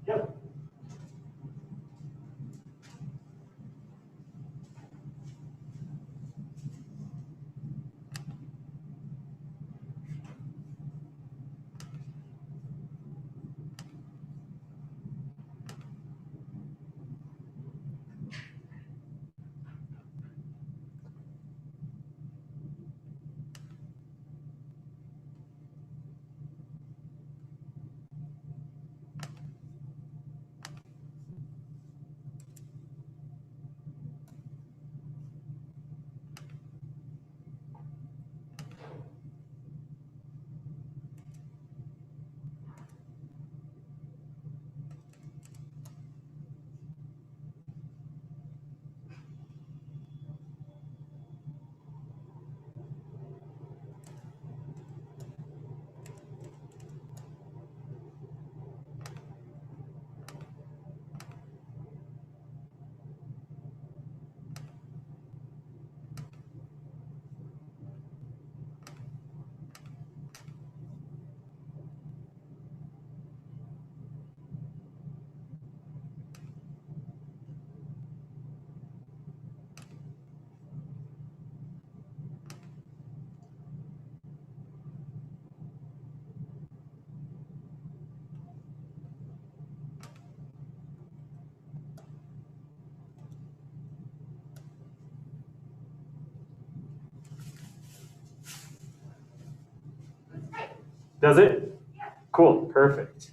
Yep. Does it? Yeah. Cool. Perfect.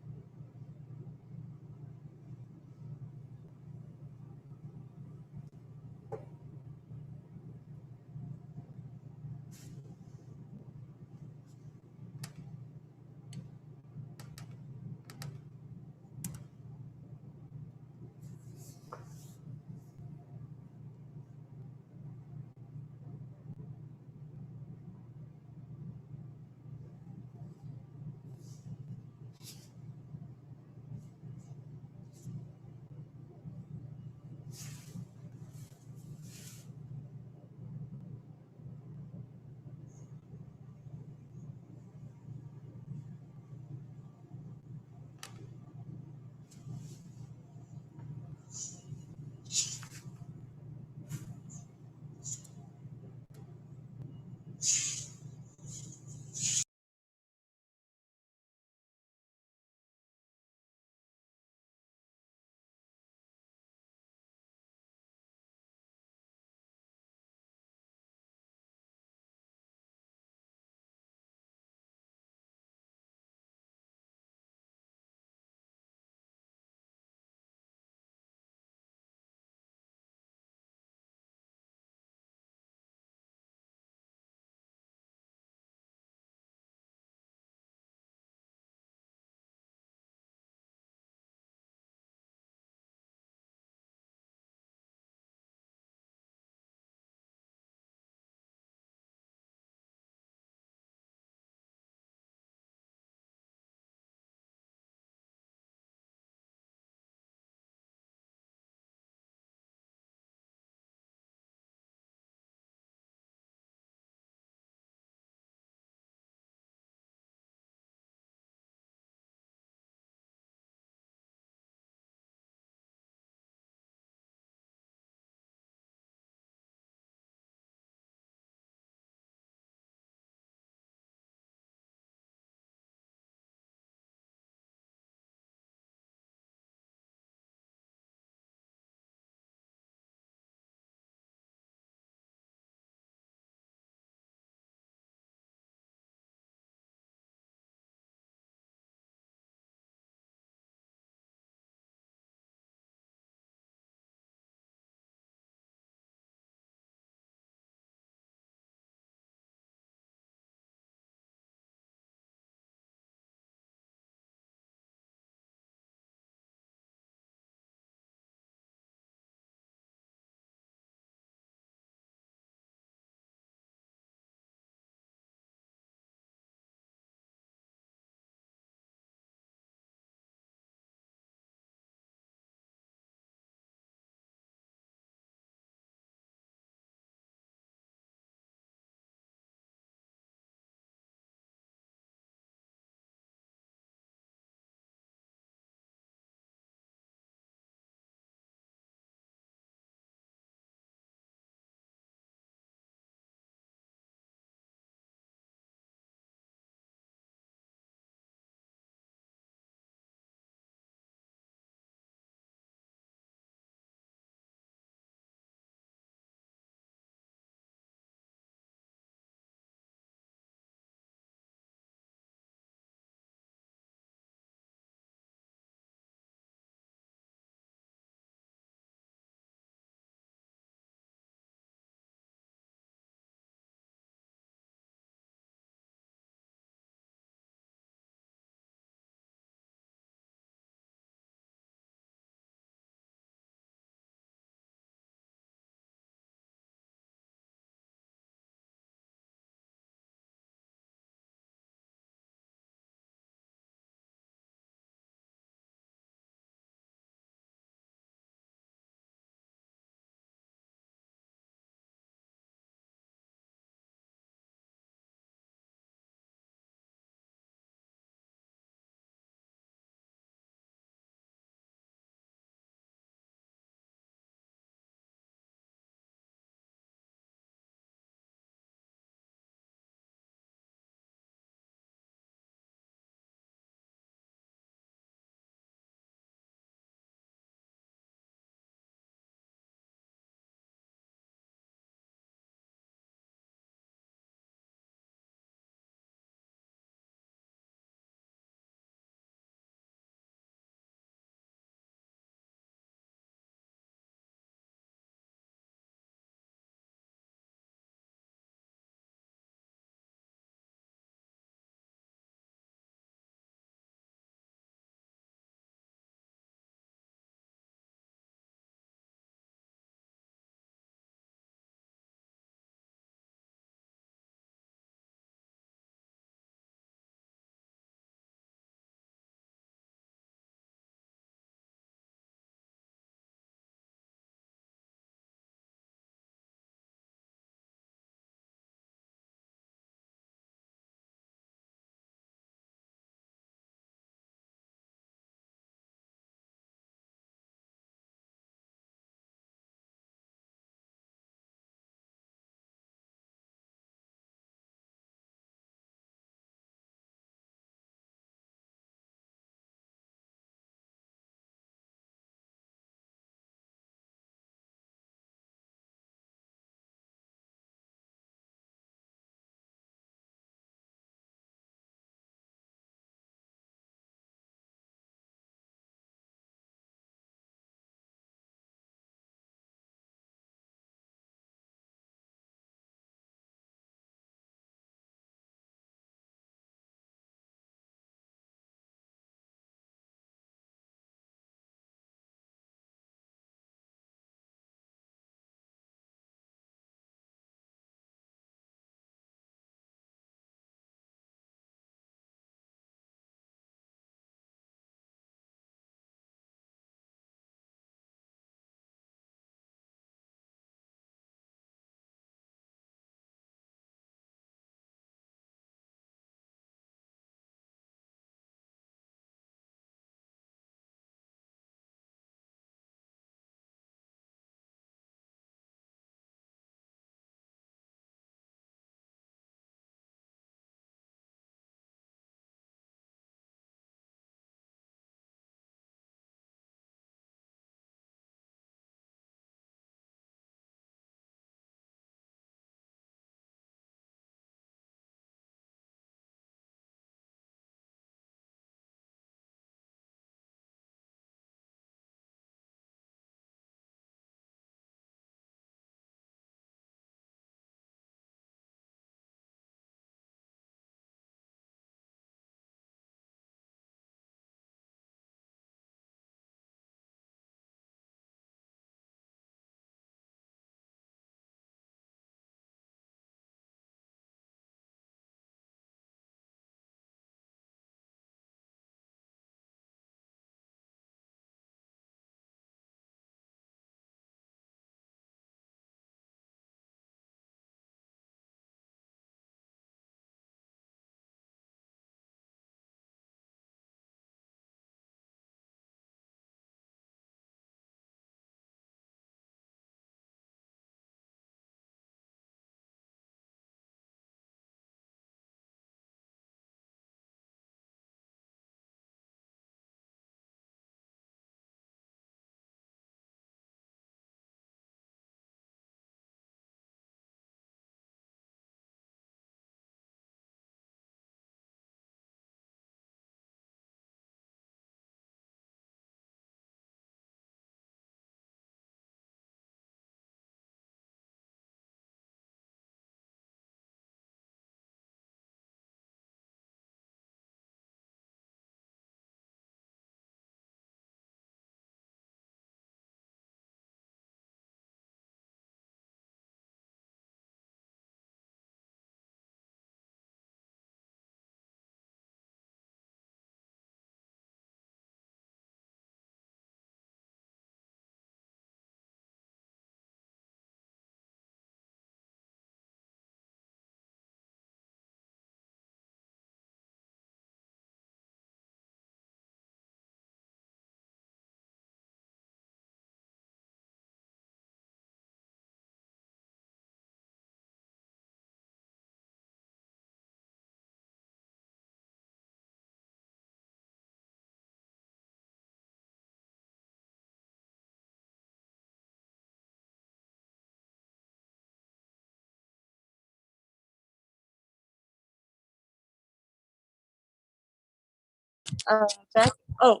Back. Oh,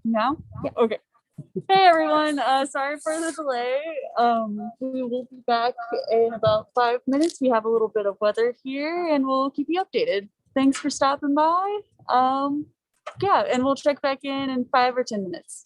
now? Yeah. Okay. Hey everyone, sorry for the delay. We will be back in about 5 minutes. We have a little bit of weather here and we'll keep you updated. Thanks for stopping by. Yeah, and we'll check back in 5 or 10 minutes.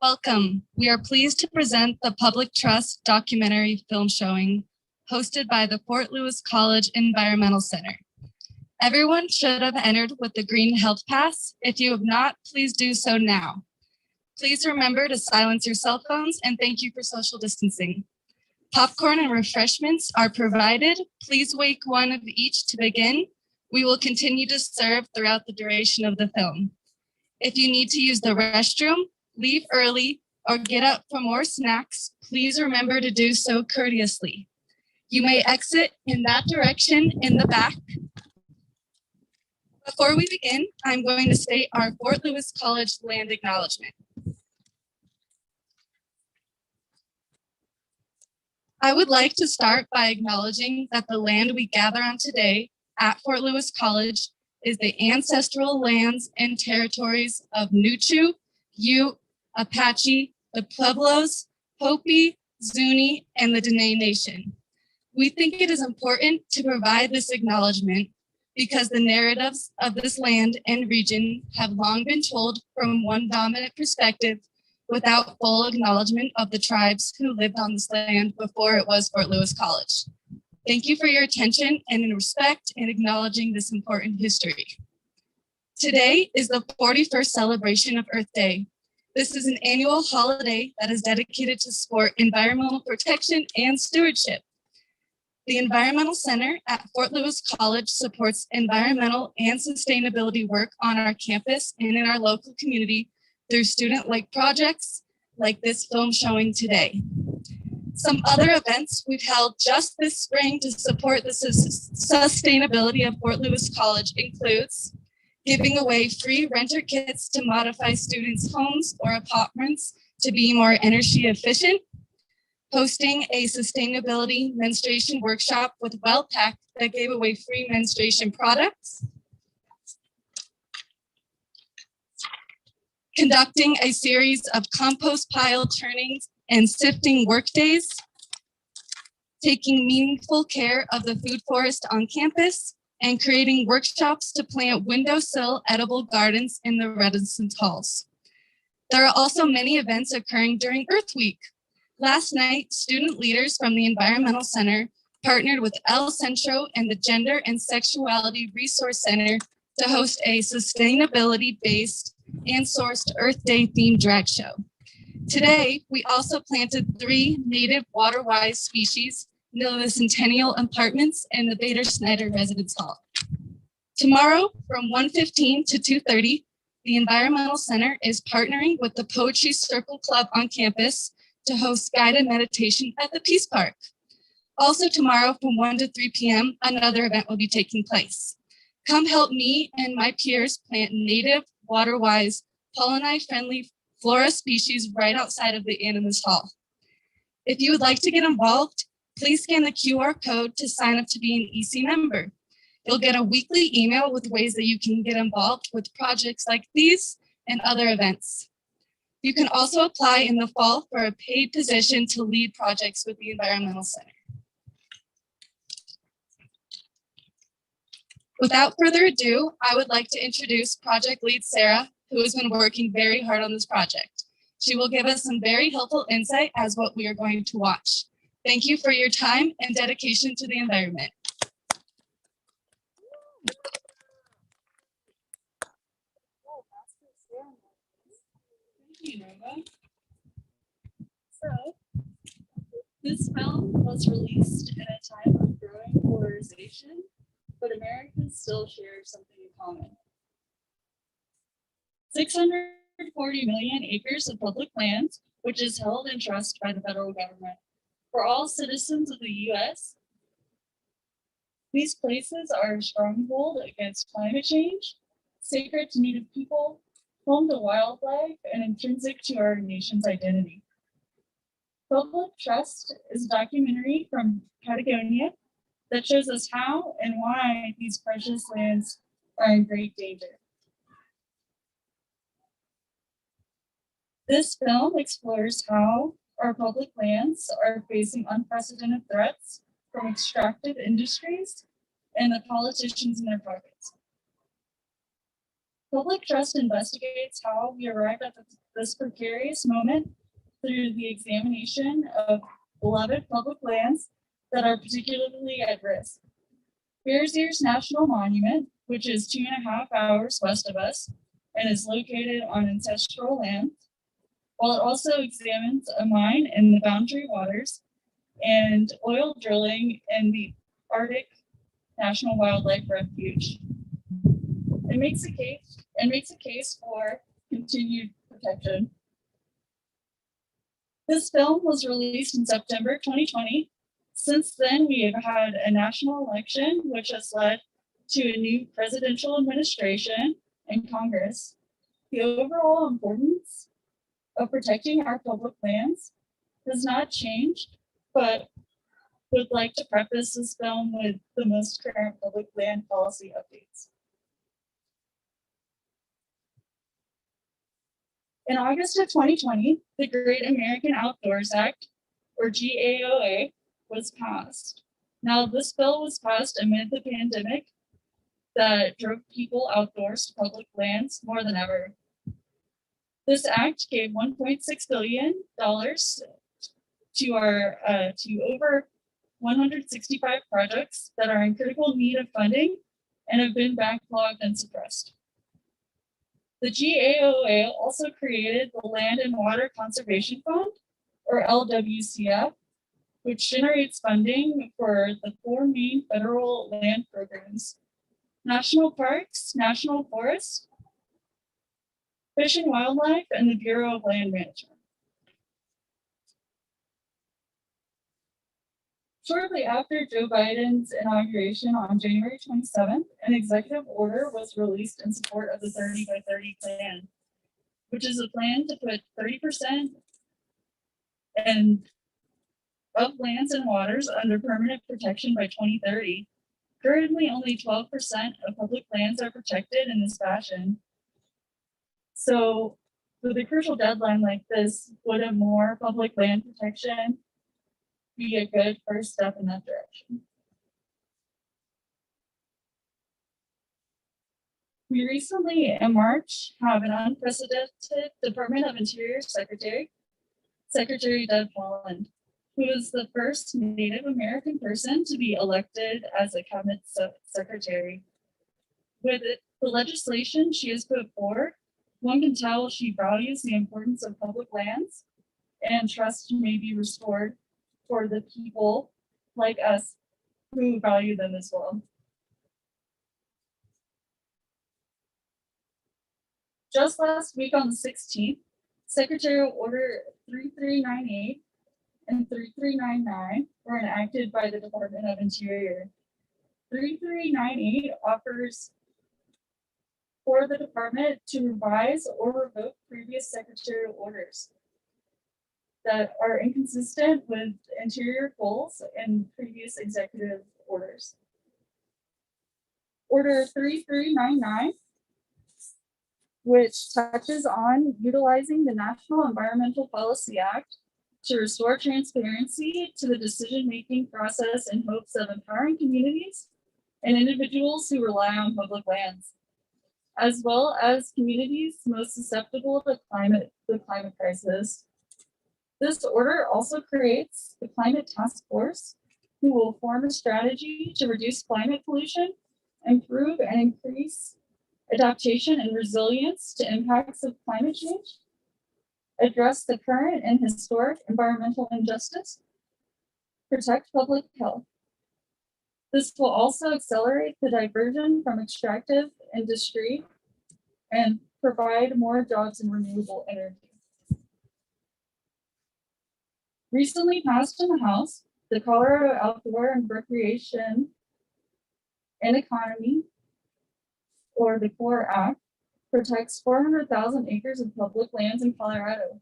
Welcome. We are pleased to present the Public Trust documentary film showing hosted by the Fort Lewis College Environmental Center. Everyone should have entered with the green health pass. If you have not, please do so now. Please remember to silence your cell phones and thank you for social distancing. Popcorn and refreshments are provided. Please wait one of each to begin. We will continue to serve throughout the duration of the film. If you need to use the restroom, leave early, or get up for more snacks, please remember to do so courteously. You may exit in that direction in the back. Before we begin, I'm going to state our Fort Lewis College land acknowledgement. I would like to start by acknowledging that the land we gather on today at Fort Lewis College is the ancestral lands and territories of Nuchu, Ute, Apache, the Pueblos, Hopi, Zuni, and the Dene Nation. We think it is important to provide this acknowledgement because the narratives of this land and region have long been told from one dominant perspective without full acknowledgement of the tribes who lived on this land before it was Fort Lewis College. Thank you for your attention and in respect in acknowledging this important history. Today is the 41st celebration of Earth Day. This is an annual holiday that is dedicated to support environmental protection and stewardship. The Environmental Center at Fort Lewis College supports environmental and sustainability work on our campus and in our local community through student-led projects like this film showing today. Some other events we've held just this spring to support the sustainability of Fort Lewis College includes giving away free renter kits to modify students' homes or apartments to be more energy efficient, hosting a sustainability menstruation workshop with WellPack that gave away free menstruation products, conducting a series of compost pile turnings and sifting workdays, taking meaningful care of the food forest on campus, and creating workshops to plant windowsill edible gardens in the residence halls. There are also many events occurring during Earth Week. Last night, student leaders from the Environmental Center partnered with El Centro and the Gender and Sexuality Resource Center to host a sustainability-based and sourced Earth Day themed drag show. Today, we also planted 3 native water-wise species near the Centennial Apartments and the Bader Snyder Residence Hall. Tomorrow, from 1:15 to 2:30, the Environmental Center is partnering with the Poetry Circle Club on campus to host guided meditation at the Peace Park. Also tomorrow, from 1 to 3 p.m., another event will be taking place. Come help me and my peers plant native, water-wise, pollinator-friendly flora species right outside of the Animus Hall. If you would like to get involved, please scan the QR code to sign up to be an EC member. You'll get a weekly email with ways that you can get involved with projects like these and other events. You can also apply in the fall for a paid position to lead projects with the Environmental Center. Without further ado, I would like to introduce project lead Sarah, who has been working very hard on this project. She will give us some very helpful insight as what we are going to watch. Thank you for your time and dedication to the environment. Thank you, Nova. So, this film was released in a time of growing polarization, but Americans still share something in common. 640 million acres of public land, which is held in trust by the federal government for all citizens of the U.S. These places are a stronghold against climate change, sacred to Native people, home to wildlife, and intrinsic to our nation's identity. Public Trust is a documentary from Patagonia that shows us how and why these precious lands are in great danger. This film explores how our public lands are facing unprecedented threats from extractive industries and the politicians in their pockets. Public trust investigates how we arrived at this precarious moment through the examination of beloved public lands that are particularly at risk. Bears Ears National Monument, which is 2.5 hours west of us and is located on ancestral land, while it also examines a mine in the boundary waters and oil drilling in the Arctic National Wildlife Refuge. It makes a case for continued protection. This film was released in September 2020. Since then, we have had a national election, which has led to a new presidential administration and Congress. The overall importance of protecting our public lands has not changed, but would like to preface this film with the most current public land policy updates. In August of 2020, the Great American Outdoors Act, or GAOA, was passed. Now, this bill was passed amid the pandemic that drove people outdoors to public lands more than ever. This act gave $1.6 billion to over 165 projects that are in critical need of funding and have been backlogged and suppressed. The GAOA also created the Land and Water Conservation Fund, or LWCF, which generates funding for the 4 main federal land programs: national parks, national forests, Fish and Wildlife, and the Bureau of Land Management. Shortly after Joe Biden's inauguration on January 27th, an executive order was released in support of the 30 by 30 plan, which is a plan to put 30% of lands and waters under permanent protection by 2030. Currently, only 12% of public lands are protected in this fashion. So, with a crucial deadline like this, would a more public land protection be a good first step in that direction? We recently, in March, have an unprecedented Department of Interior Secretary Doug Holland, who is the first Native American person to be elected as a cabinet secretary. With the legislation she has put forward, one can tell she values the importance of public lands, and trust may be restored for the people like us who value them as well. Just last week on the 16th, Secretarial Order 3398 and 3399 were enacted by the Department of Interior. 3398 offers for the department to revise or revoke previous secretarial orders that are inconsistent with interior goals and previous executive orders. Order 3399, which touches on utilizing the National Environmental Policy Act to restore transparency to the decision-making process in hopes of empowering communities and individuals who rely on public lands, as well as communities most susceptible to the climate crisis. This order also creates the Climate Task Force, who will form a strategy to reduce climate pollution, improve and increase adaptation and resilience to impacts of climate change, address the current and historic environmental injustice, protect public health. This will also accelerate the diversion from extractive industry and provide more jobs in renewable energy. Recently passed in the House, the Colorado Outdoor and Recreation and Economy, or the CORE Act, protects 400,000 acres of public lands in Colorado,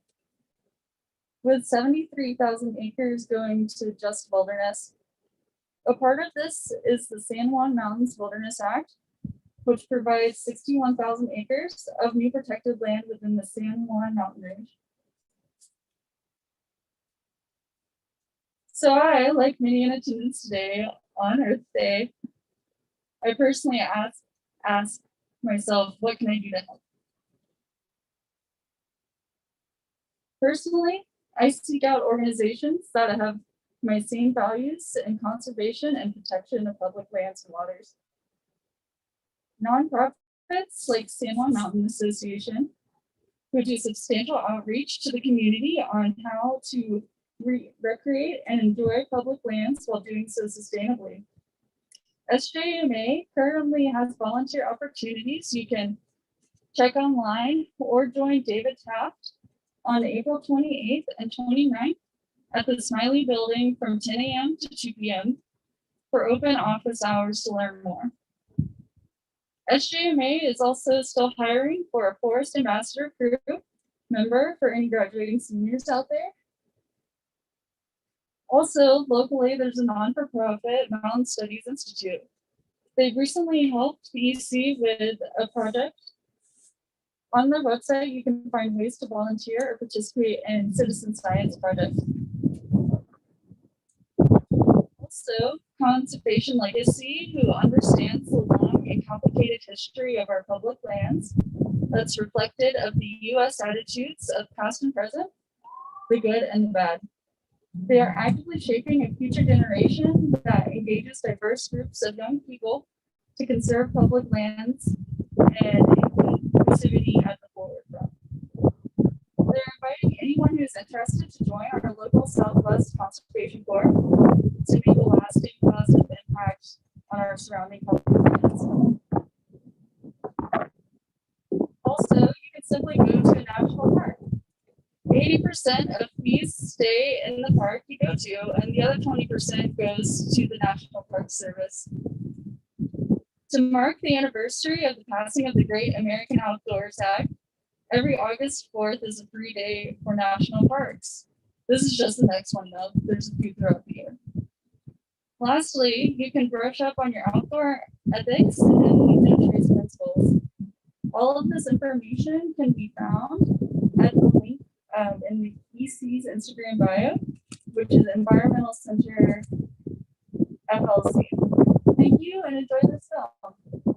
with 73,000 acres going to just wilderness. A part of this is the San Juan Mountains Wilderness Act, which provides 61,000 acres of new protected land within the San Juan Mountain Range. So I, like many in attendance today on Earth Day, I personally ask myself, what can I do to help? Personally, I seek out organizations that have my same values in conservation and protection of public lands and waters. Nonprofits like San Juan Mountain Association, who do substantial outreach to the community on how to recreate and enjoy public lands while doing so sustainably. SJMA currently has volunteer opportunities. You can check online or join David Taft on April 28th and 29th at the Smiley Building from 10 a.m. to 2 p.m. for open office hours to learn more. SJMA is also still hiring for a Forest Ambassador crew member for any graduating seniors out there. Also, locally, there's a non-for-profit Mountain Studies Institute. They've recently helped the EC with a project. On their website, you can find ways to volunteer or participate in citizen science projects. Also, Conservation Legacy, who understands the long and complicated history of our public lands that's reflected of the U.S. attitudes of past and present, the good and the bad. They are actively shaping a future generation that engages diverse groups of young people to conserve public lands and inclusivity at the forefront. They're inviting anyone who's interested to join our local Southwest Conservation Corps to make a lasting positive impact on our surrounding public lands. Also, you can simply go to a national park. 80% of fees stay in the park you go to, and the other 20% goes to the National Park Service. To mark the anniversary of the passing of the Great American Outdoors Act, every August 4th is a free day for national parks. This is just the next one though. There's a few throughout the year. Lastly, you can brush up on your outdoor ethics and trees principles. All of this information can be found at the link in the EC's Instagram bio, which is Environmental Center FLC. Thank you and enjoy this film.